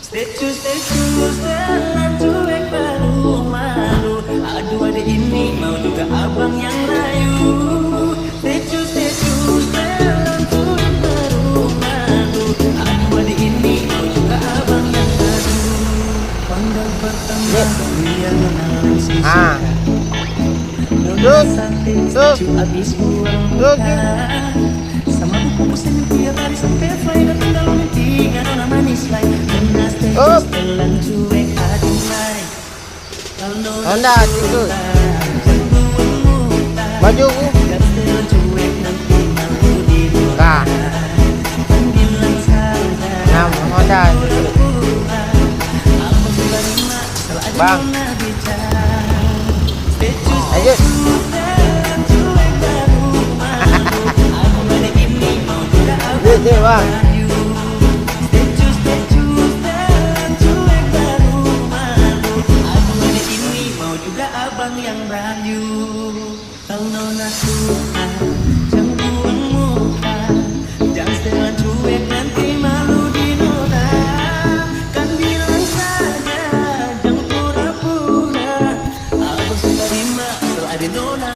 Jalan cuek baru malu. Aduh adek ini mau juga abang yang layu. Jalan cuek baru malu. Aduh adek ini mau juga abang yang layu. Pandang pertama biar mengenal sisa. Duduk. Habis buang muka. Sama buku pesen tiap hari sampai fly dan tinggal mimpi nona manis lain. Jalan cuek aduh mai. Honda itu. Baju nah. Nah, Honda itu. Bang. Ayo. Ini bang. Abang yang rayu, kalau nona suka